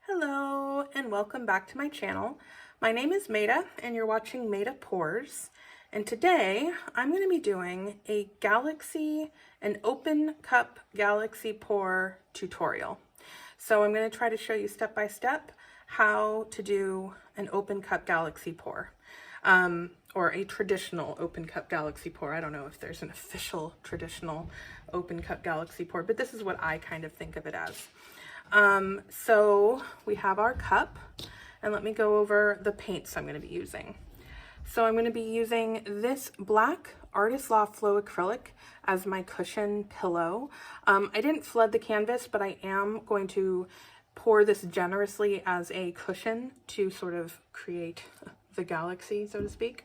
Hello and welcome back to my channel. My name is Maida and you're watching Maida Pours. And today I'm going to be doing an open cup galaxy pour tutorial. So I'm going to try to show you step by step how to do an open cup galaxy pour. Or a traditional open cup galaxy pour. I don't know if there's an official traditional open cup galaxy pour, but this is what I kind of think of it as. So we have our cup, and let me go over the paints I'm going to be using. So I'm going to be using this black Artist Loft Flow Acrylic as my cushion pillow. I didn't flood the canvas, but I am going to pour this generously as a cushion to sort of create the galaxy, so to speak.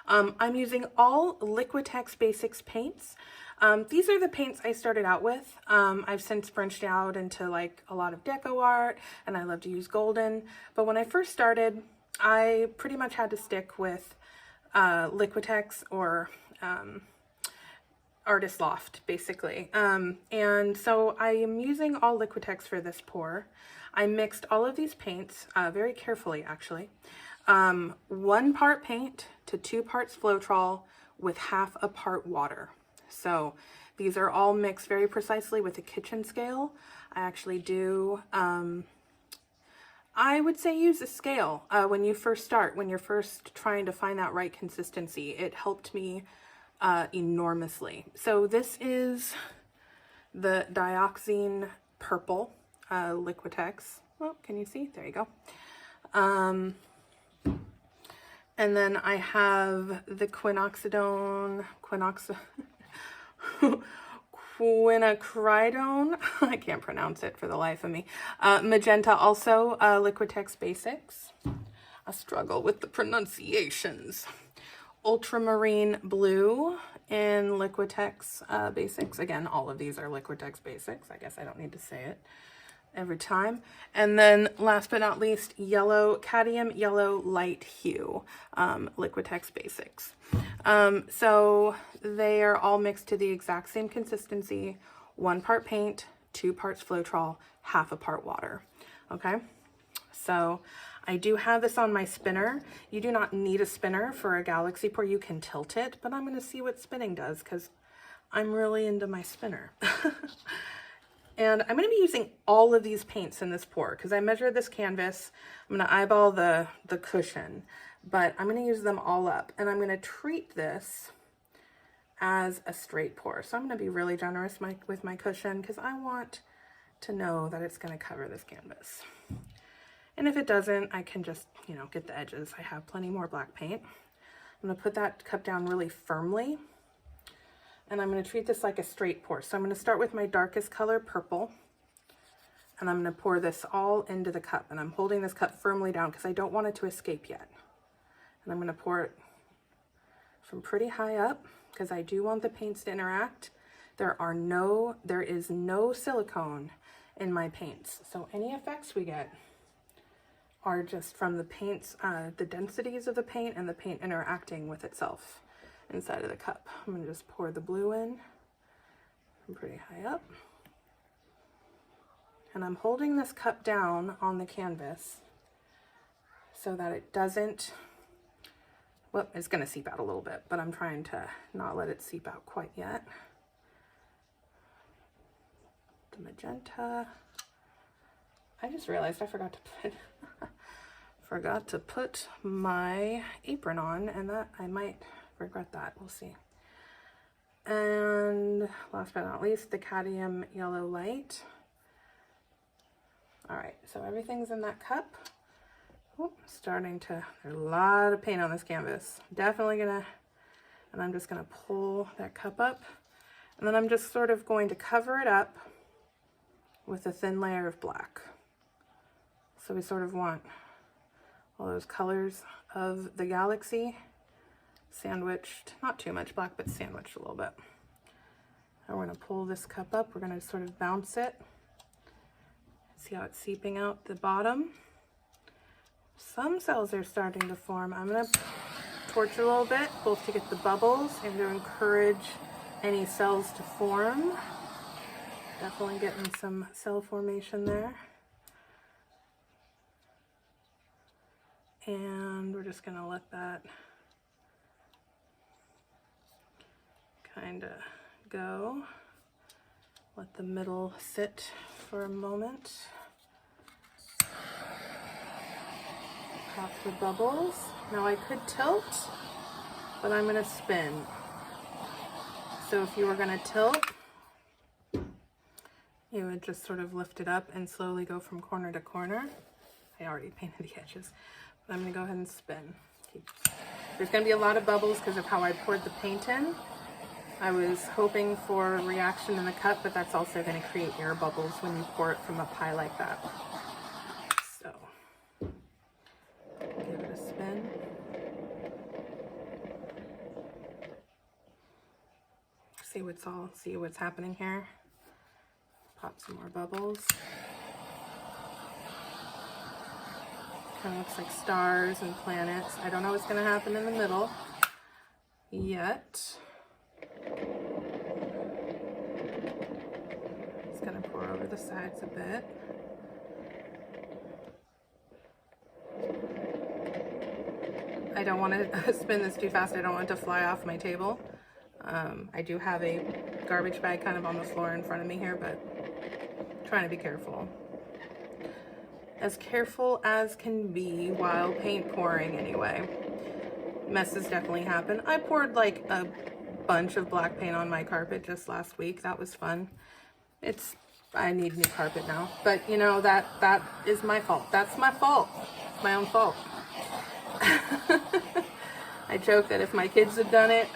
I'm using all Liquitex Basics Paints. These are the paints I started out with. I've since branched out into like a lot of deco art, and I love to use golden. But when I first started, I pretty much had to stick with Liquitex or Artist Loft, basically. And so I am using all Liquitex for this pour. I mixed all of these paints very carefully, actually. 1 part paint to 2 parts Floetrol with half a part water. So these are all mixed very precisely with a kitchen scale. I actually do, I would say use a scale when you first start, when you're first trying to find that right consistency. It helped me enormously. So this is the Dioxazine purple Liquitex. Well, can you see? There you go. And then I have the Quinacridone, I can't pronounce it for the life of me. Magenta, also Liquitex Basics. I struggle with the pronunciations. Ultramarine blue in Liquitex Basics. Again, all of these are Liquitex Basics. I guess I don't need to say it every time. And then last but not least, Cadium yellow light hue, Liquitex Basics. So they are all mixed to the exact same consistency, 1 part paint, 2 parts Floetrol, half a part water. Okay, so I do have this on my spinner. You do not need a spinner for a galaxy pour. You can tilt it, but I'm going to see what spinning does because I'm really into my spinner. And I'm going to be using all of these paints in this pour because I measured this canvas. I'm going to eyeball the cushion, but I'm going to use them all up. And I'm going to treat this as a straight pour. So I'm going to be really generous with my cushion because I want to know that it's going to cover this canvas. And if it doesn't, I can just, get the edges. I have plenty more black paint. I'm going to put that cup down really firmly. And I'm going to treat this like a straight pour. So I'm going to start with my darkest color, purple. And I'm going to pour this all into the cup. And I'm holding this cup firmly down because I don't want it to escape yet. And I'm going to pour it from pretty high up because I do want the paints to interact. There is no silicone in my paints. So any effects we get are just from the paints, the densities of the paint and the paint interacting with itself inside of the cup. I'm going to just pour the blue in from pretty high up. And I'm holding this cup down on the canvas so that it doesn't, well, it's going to seep out a little bit, but I'm trying to not let it seep out quite yet. The magenta. I just realized I forgot to put my apron on, and that I might regret that. We'll see. And last but not least, the Cadium yellow light. All right, so everything's in that cup. There's a lot of paint on this canvas. Definitely gonna, and I'm just gonna pull that cup up, and then I'm just sort of going to cover it up with a thin layer of black. So we sort of want all those colors of the galaxy sandwiched, not too much black, but sandwiched a little bit. And we're going to pull this cup up. We're going to sort of bounce it. See how it's seeping out the bottom. Some cells are starting to form. I'm going to torch a little bit, both to get the bubbles and to encourage any cells to form. Definitely getting some cell formation there. And we're just gonna let that kind of go. Let the middle sit for a moment. Pop the bubbles. Now I could tilt, but I'm gonna spin. So if you were gonna tilt, you would just sort of lift it up and slowly go from corner to corner. I already painted the edges, but I'm gonna go ahead and spin. There's gonna be a lot of bubbles because of how I poured the paint in. I was hoping for a reaction in the cup, but that's also gonna create air bubbles when you pour it from up high like that. So, give it a spin. See what's happening here. Pop some more bubbles. Kind of looks like stars and planets. I don't know what's gonna happen in the middle yet. It's gonna pour over the sides a bit. I don't want to spin this too fast. I don't want it to fly off my table. I do have a garbage bag kind of on the floor in front of me here, but I'm trying to be careful. As careful as can be while paint pouring anyway. Messes definitely happen. I poured like a bunch of black paint on my carpet just last week. That was fun. I need new carpet now, but you know, that is my fault. That's my fault. It's my own fault. I joke that if my kids had done it,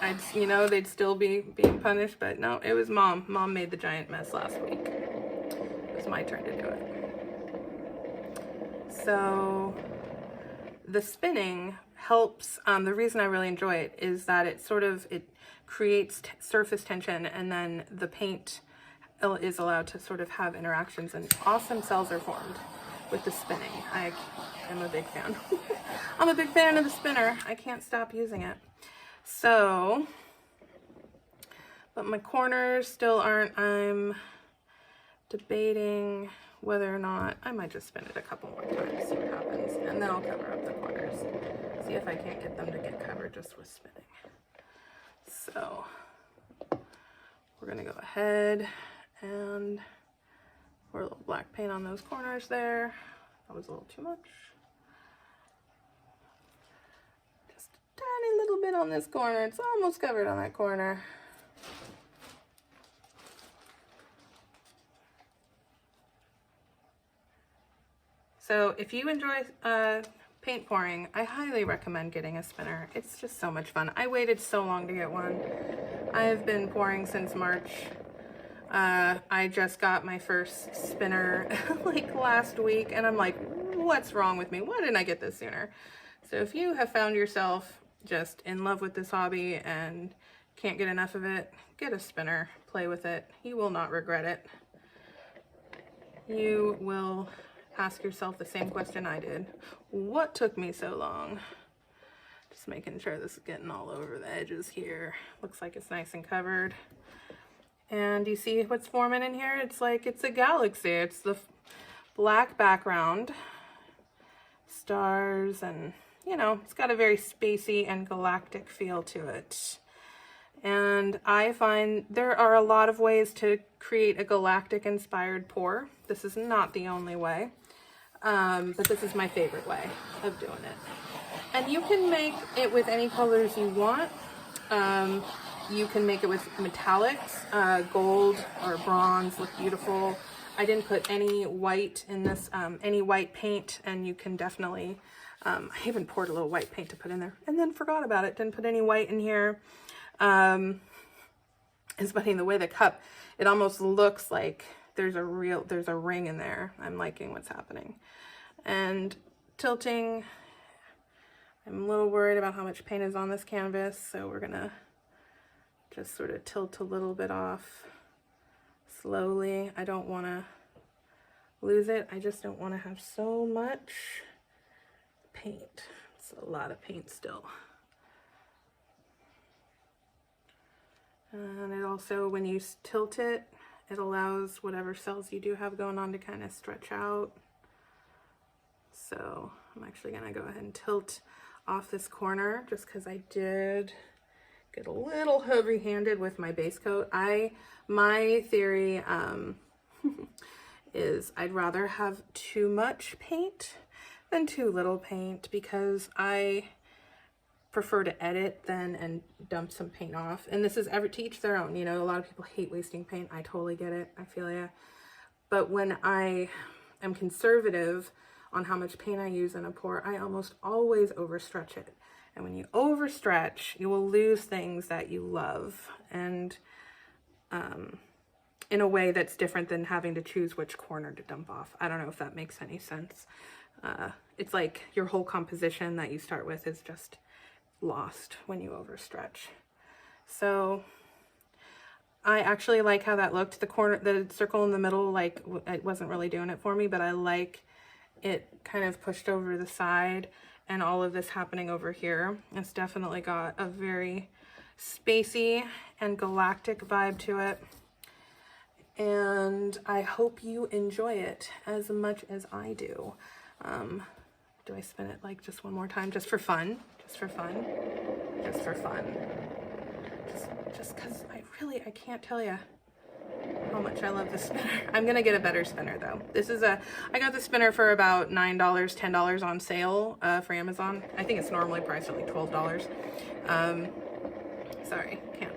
they'd still be being punished, but no, it was mom. Mom made the giant mess last week. It was my turn to do it. So the spinning helps. The reason I really enjoy it is that it creates surface tension, and then the paint is allowed to sort of have interactions, and awesome cells are formed with the spinning. I am a big fan. I'm a big fan of the spinner. I can't stop using it. So, but my corners still aren't. I'm debating whether or not I might just spin it a couple more times, see what happens, and then I'll cover up the corners. See if I can't get them to get covered just with spinning. So, we're gonna go ahead and pour a little black paint on those corners there. That was a little too much. Just a tiny little bit on this corner. It's almost covered on that corner. So if you enjoy paint pouring, I highly recommend getting a spinner. It's just so much fun. I waited so long to get one. I have been pouring since March. I just got my first spinner like last week, and I'm like, what's wrong with me? Why didn't I get this sooner? So if you have found yourself just in love with this hobby and can't get enough of it, get a spinner, play with it. You will not regret it. You will ask yourself the same question I did. What took me so long? Just making sure this is getting all over the edges here. Looks like it's nice and covered. And you see what's forming in here? It's like it's a galaxy. It's the black background, stars, and it's got a very spacey and galactic feel to it. And I find there are a lot of ways to create a galactic inspired pour. This is not the only way, but this is my favorite way of doing it. And you can make it with any colors you want. You can make it with metallics. Gold or bronze look beautiful. I didn't put any white in this, any white paint, and you can definitely, I even poured a little white paint to put in there and then forgot about it. Didn't put any white in here. It's funny, the way the cup, it almost looks like there's a ring in there. I'm liking what's happening. And tilting, I'm a little worried about how much paint is on this canvas, so we're gonna just sort of tilt a little bit off slowly. I don't want to lose it. I just don't want to have so much paint. It's a lot of paint still. And it also, when you tilt it, it allows whatever cells you do have going on to kind of stretch out. So I'm actually gonna go ahead and tilt off this corner just because I did get a little heavy-handed with my base coat. My theory is I'd rather have too much paint than too little paint, because I prefer to edit then and dump some paint off. And this is to each their own. You know, a lot of people hate wasting paint. I totally get it. I feel ya. But when I am conservative on how much paint I use in a pour, I almost always overstretch it. And when you overstretch, you will lose things that you love, and in a way that's different than having to choose which corner to dump off. I don't know if that makes any sense. It's like your whole composition that you start with is just lost when you overstretch. So I actually like how that looked. The circle in the middle, like, it wasn't really doing it for me, but I like it kind of pushed over the side and all of this happening over here. It's definitely got a very spacey and galactic vibe to it. And I hope you enjoy it as much as I do. Do I spin it like just one more time, just for fun? Just for fun? Just for fun. Just because I can't tell you how much I love this spinner. I'm gonna get a better spinner though. I got the spinner for about $9, $10 on sale for Amazon. I think it's normally priced at like $12. Sorry, can't.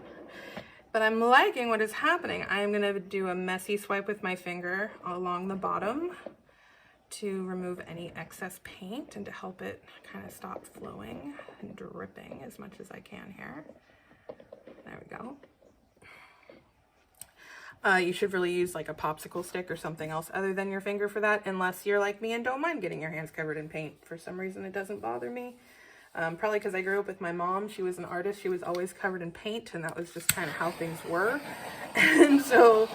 But I'm liking what is happening. I'm gonna do a messy swipe with my finger along the bottom to remove any excess paint and to help it kind of stop flowing and dripping as much as I can here. There we go. You should really use like a popsicle stick or something else other than your finger for that, unless you're like me and don't mind getting your hands covered in paint. For some reason, it doesn't bother me. Probably because I grew up with my mom. She was an artist. She was always covered in paint, and that was just kind of how things were. And so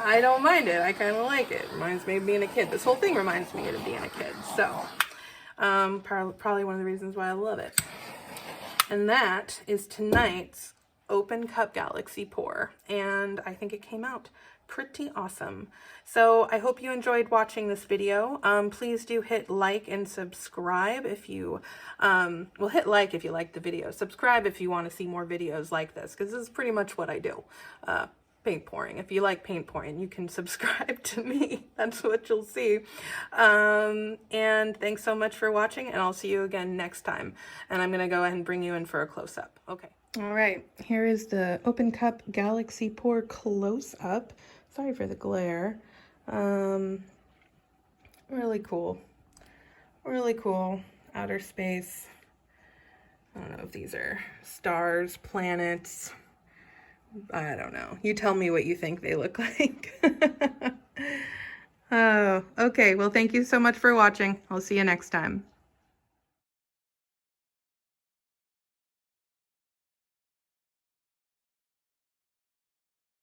I don't mind it. I kind of like it. Reminds me of being a kid. This whole thing reminds me of being a kid. So probably one of the reasons why I love it. And that is tonight's Open Cup Galaxy pour, and I think it came out pretty awesome. So I hope you enjoyed watching this video. Please do hit like and subscribe if you hit like if you like the video. Subscribe if you want to see more videos like this, because this is pretty much what I do. Paint pouring. If you like paint pouring, you can subscribe to me. That's what you'll see. And thanks so much for watching, and I'll see you again next time. And I'm gonna go ahead and bring you in for a close-up. Okay. All right, here is the Open Cup Galaxy pour close-up. Sorry for the glare. Really cool. Really cool. Outer space. I don't know if these are stars, planets. I don't know. You tell me what you think they look like. Oh, okay. Well, thank you so much for watching. I'll see you next time.